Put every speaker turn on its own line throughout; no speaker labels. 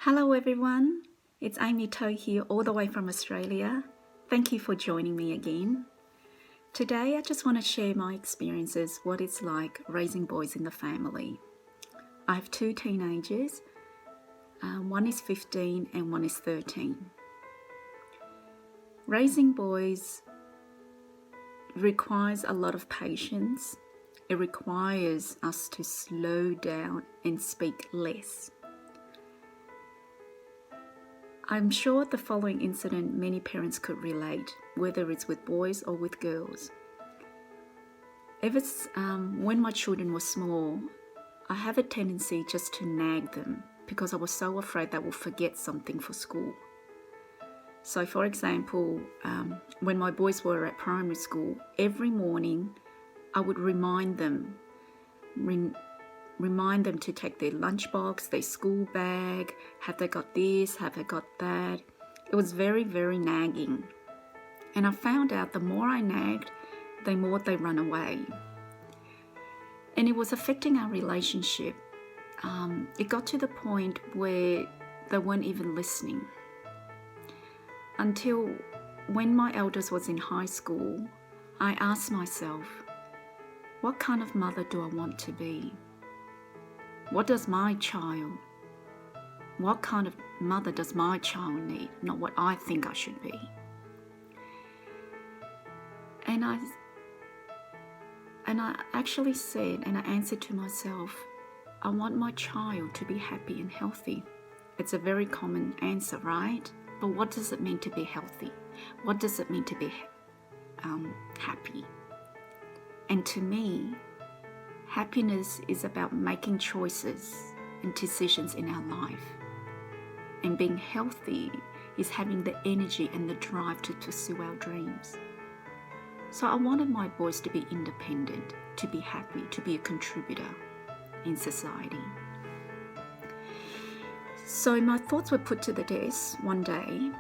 Hello everyone, it's Amy Toe here all the way from Australia. Thank you for joining me again. Today I just want to share my experiences, what it's like raising boys in the family. I have two teenagers, one is 15 and one is 13. Raising boys requires a lot of patience. It requires us to slow down and speak less. I'm sure the following incident many parents could relate, whether it's with boys or with girls. When my children were small, I have a tendency just to nag them because I was so afraid they will forget something for school. So for example, when my boys were at primary school, every morning I would remind them to take their lunchbox, their school bag, have they got this, have they got that. It was very, very nagging. And I found out the more I nagged, the more they run away. And it was affecting our relationship. It got to the point where they weren't even listening. Until when my eldest was in high school, I asked myself, what kind of mother do I want to be? What kind of mother does my child need? Not what I think I should be. And I actually said, and I answered to myself, I want my child to be happy and healthy. It's a very common answer, right? But what does it mean to be healthy? What does it mean to be happy? And to me, happiness is about making choices and decisions in our life. And being healthy is having the energy and the drive to pursue our dreams. So I wanted my boys to be independent, to be happy, to be a contributor in society. So my thoughts were put to the test one day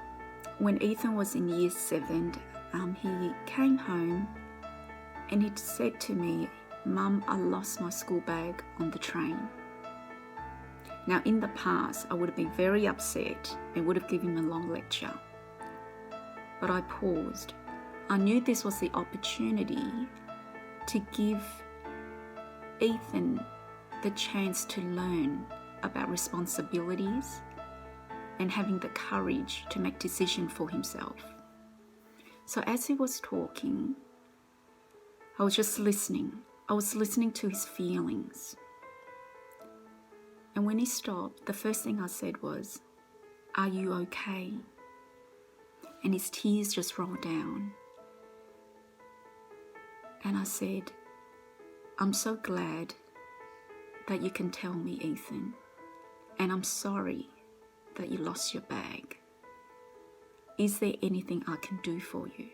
when Ethan was in year 7. He came home and he said to me, Mum, I lost my school bag on the train. Now, in the past, I would have been very upset and would have given him a long lecture. But I paused. I knew this was the opportunity to give Ethan the chance to learn about responsibilities and having the courage to make decisions for himself. So as he was talking, I was just listening. I was listening to his feelings. And when he stopped, the first thing I said was, are you okay? And his tears just rolled down. And I said, I'm so glad that you can tell me, Ethan. And I'm sorry that you lost your bag. Is there anything I can do for you?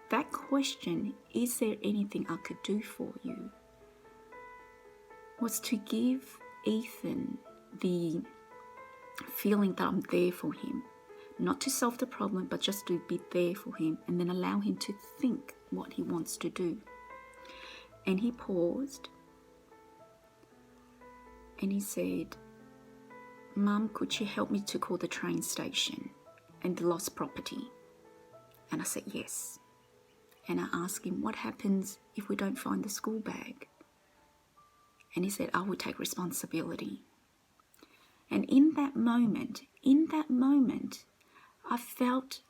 That question, is there anything I could do for you, was to give Ethan the feeling that I'm there for him. Not to solve the problem, but just to be there for him and then allow him to think what he wants to do. And he paused and he said, Mum, could you help me to call the train station and the lost property? And I said, yes. And I asked him, what happens if we don't find the school bag? And he said, I will take responsibility. And in that moment, I felt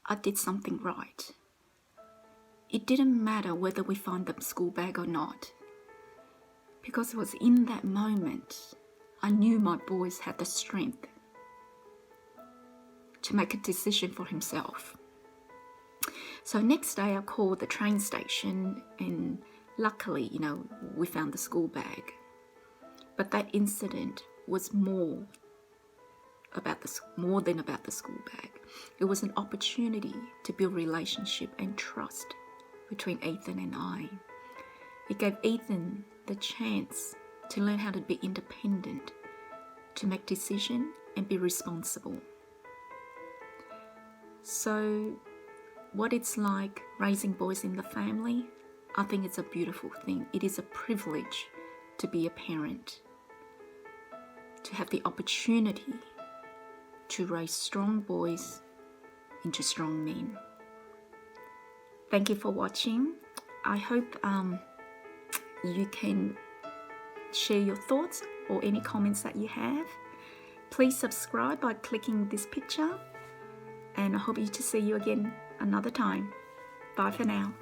I did something right. It didn't matter whether we find the school bag or not. Because it was in that moment, I knew my boys had the strength to make a decision for himself. So next day I called the train station and luckily, we found the school bag. But that incident was more than about the school bag. It was an opportunity to build relationship and trust between Ethan and I. It gave Ethan the chance to learn how to be independent, to make decisions and be responsible. So what it's like raising boys in the family, I think it's a beautiful thing. It is a privilege to be a parent, to have the opportunity to raise strong boys into strong men. Thank you for watching. I hope you can share your thoughts or any comments that you have. Please subscribe by clicking this picture, and I hope to see you again another time. Bye for now.